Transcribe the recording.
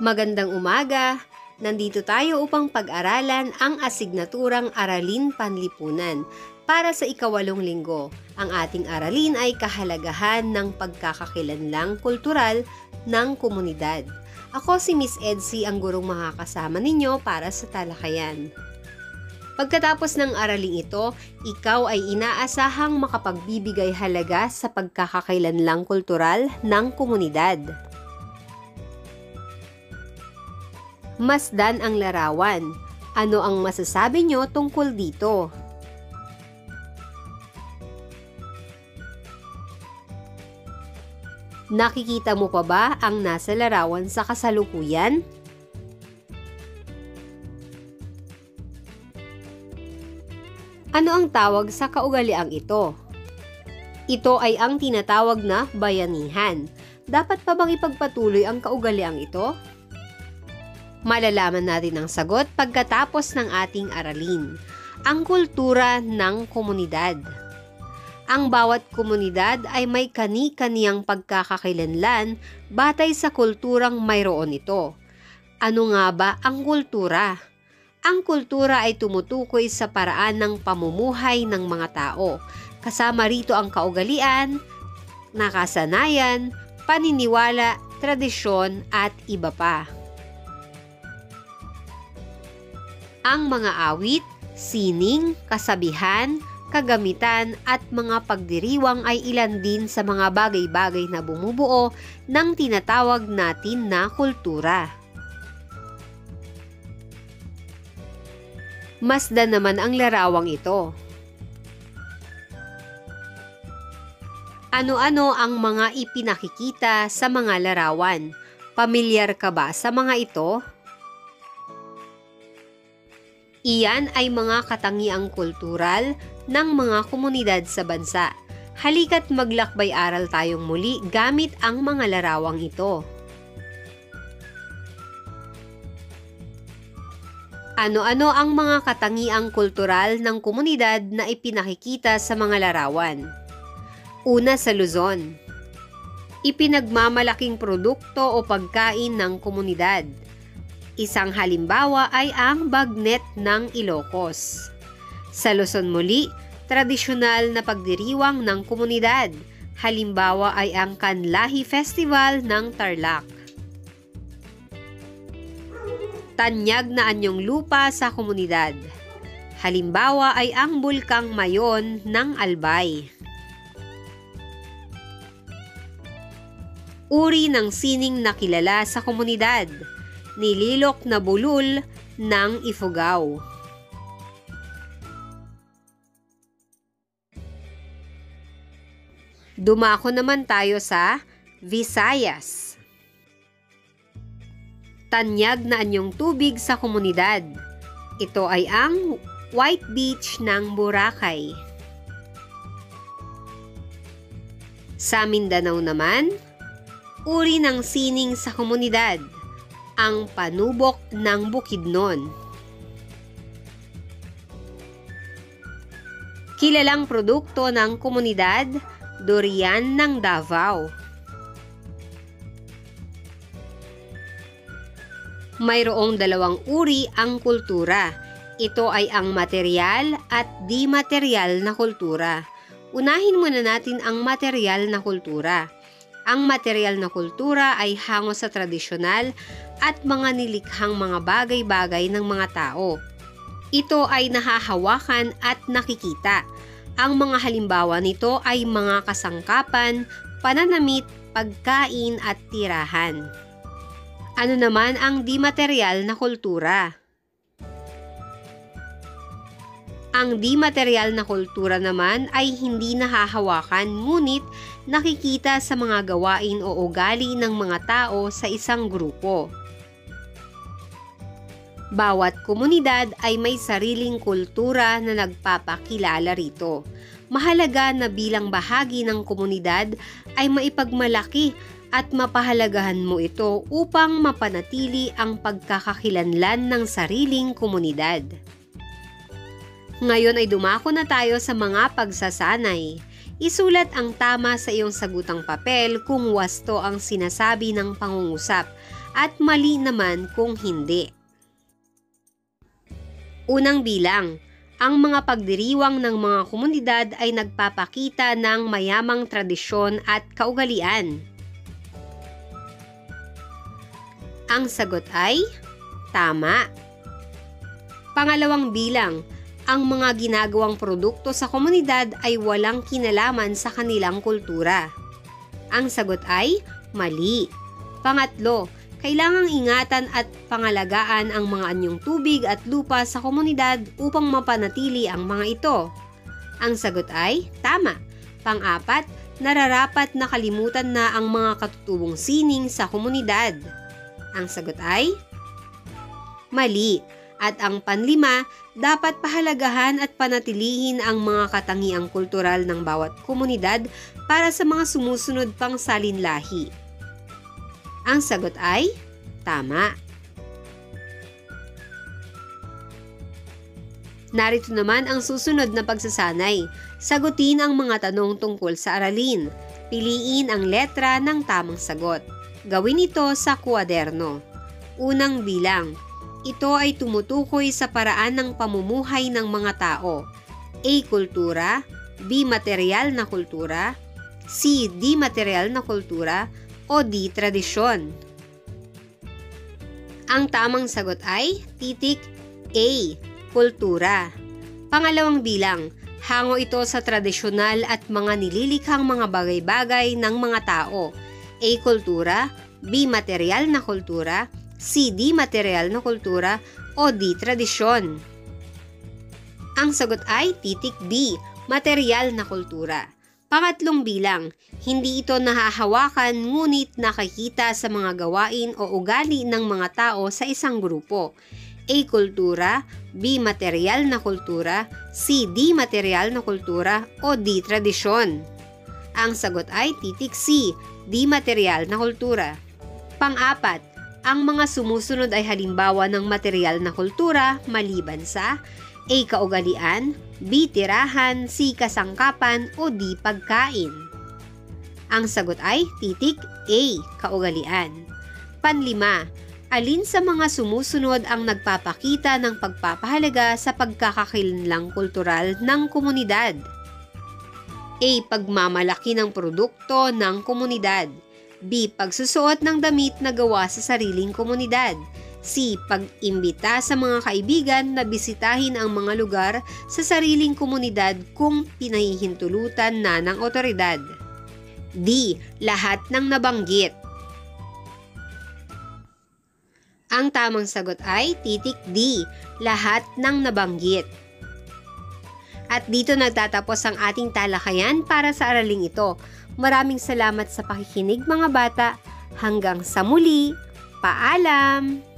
Magandang umaga! Nandito tayo upang pag-aralan ang asignaturang Aralin Panlipunan para sa ikawalong linggo. Ang ating aralin ay kahalagahan ng pagkakakilanlang kultural ng komunidad. Ako si Miss Edsy, ang gurong makakasama ninyo para sa talakayan. Pagkatapos ng araling ito, ikaw ay inaasahang makapagbibigay halaga sa pagkakakilanlang kultural ng komunidad. Masdan ang larawan. Ano ang masasabi nyo tungkol dito? Nakikita mo pa ba ang nasa larawan sa kasalukuyan? Ano ang tawag sa kaugaliang ito? Ito ay ang tinatawag na bayanihan. Dapat pa bang ipagpatuloy ang kaugaliang ito? Malalaman natin ang sagot pagkatapos ng ating aralin. Ang kultura ng komunidad. Ang bawat komunidad ay may kani-kaniyang pagkakakilanlan batay sa kulturang mayroon ito. Ano nga ba ang kultura? Ang kultura ay tumutukoy sa paraan ng pamumuhay ng mga tao. Kasama rito ang kaugalian, nakasanayan, paniniwala, tradisyon at iba pa. Ang mga awit, sining, kasabihan, kagamitan at mga pagdiriwang ay ilan din sa mga bagay-bagay na bumubuo ng tinatawag natin na kultura. Masdan naman ang larawang ito. Ano-ano ang mga ipinakikita sa mga larawan? Pamilyar ka ba sa mga ito? Iyan ay mga katangiang kultural ng mga komunidad sa bansa. Halika't maglakbay-aral tayong muli gamit ang mga larawang ito. Ano-ano ang mga katangiang kultural ng komunidad na ipinakikita sa mga larawan? Una, sa Luzon. Ipinagmamalaking produkto o pagkain ng komunidad. Isang halimbawa ay ang bagnet ng Ilocos. Sa Luzon muli, tradisyonal na pagdiriwang ng komunidad. Halimbawa ay ang Kanlahi Festival ng Tarlac. Tanyag na anyong lupa sa komunidad. Halimbawa ay ang Bulkang Mayon ng Albay. Uri ng sining na kilala sa komunidad. Nililok na bulul ng Ifugao. Dumako naman tayo sa Visayas. Tanyag na anyong tubig sa komunidad. Ito ay ang White Beach ng Boracay. Sa Mindanao naman, uri ng sining sa komunidad. Ang panubok ng Bukidnon. Kilalang produkto ng komunidad, durian ng Davao. Mayroong dalawang uri ang kultura. Ito ay ang material at di-material na kultura. Unahin muna natin ang material na kultura. Ang material na kultura ay hango sa tradisyonal at mga nilikhang mga bagay-bagay ng mga tao. Ito ay nahahawakan at nakikita. Ang mga halimbawa nito ay mga kasangkapan, pananamit, pagkain at tirahan. Ano naman ang di-material na kultura? Ang di-material na kultura naman ay hindi nahahawakan ngunit nakikita sa mga gawain o ugali ng mga tao sa isang grupo. Bawat komunidad ay may sariling kultura na nagpapakilala rito. Mahalaga na bilang bahagi ng komunidad ay maipagmalaki at mapahalagahan mo ito upang mapanatili ang pagkakakilanlan ng sariling komunidad. Ngayon ay dumako na tayo sa mga pagsasanay. Isulat ang tama sa iyong sagutang papel kung wasto ang sinasabi ng pangungusap at mali naman kung hindi. Unang bilang, ang mga pagdiriwang ng mga komunidad ay nagpapakita ng mayamang tradisyon at kaugalian. Ang sagot ay tama. Pangalawang bilang, ang mga ginagawang produkto sa komunidad ay walang kinalaman sa kanilang kultura. Ang sagot ay mali. Pangatlo, kailangang ingatan at pangalagaan ang mga anyong tubig at lupa sa komunidad upang mapanatili ang mga ito. Ang sagot ay tama. Pang-apat, nararapat na kalimutan na ang mga katutubong sining sa komunidad. Ang sagot ay mali. At ang panlima, dapat pahalagahan at panatilihin ang mga katangiang kultural ng bawat komunidad para sa mga sumusunod pang salinlahi. Ang sagot ay tama. Narito naman ang susunod na pagsasanay. Sagutin ang mga tanong tungkol sa aralin. Piliin ang letra ng tamang sagot. Gawin ito sa kwaderno. Unang bilang. Ito ay tumutukoy sa paraan ng pamumuhay ng mga tao. A. Kultura. B. Material na kultura. C. Di material na kultura. O D. Tradisyon. Ang tamang sagot ay titik A. Kultura. Pangalawang bilang. Hango ito sa tradisyonal at mga nililikhang mga bagay-bagay ng mga tao. A. Kultura. B. Material na kultura. C. Di material na kultura o D. Tradisyon. Ang sagot ay titik B. Material na kultura. Pangatlong bilang, hindi ito nahahawakan ngunit nakikita sa mga gawain o ugali ng mga tao sa isang grupo. A. Kultura, B. Material na kultura, C. Di material na kultura o D. Tradisyon. Ang sagot ay titik C. Di material na kultura. Pang-apat, ang mga sumusunod ay halimbawa ng material na kultura maliban sa A. Kaugalian, B. Tirahan, C. Kasangkapan o D. Pagkain. Ang sagot ay titik A. Kaugalian. Panlima, alin sa mga sumusunod ang nagpapakita ng pagpapahalaga sa pagkakakilanlang kultural ng komunidad? A. Pagmamalaki ng produkto ng komunidad. B. Pagsusuot ng damit na gawa sa sariling komunidad. C. Pag-imbita sa mga kaibigan na bisitahin ang mga lugar sa sariling komunidad kung pinahihintulutan na ng otoridad. D. Lahat ng nabanggit. Ang tamang sagot ay titik D. Lahat ng nabanggit. At dito nagtatapos ang ating talakayan para sa araling ito. Maraming salamat sa pakikinig mga bata. Hanggang sa muli. Paalam!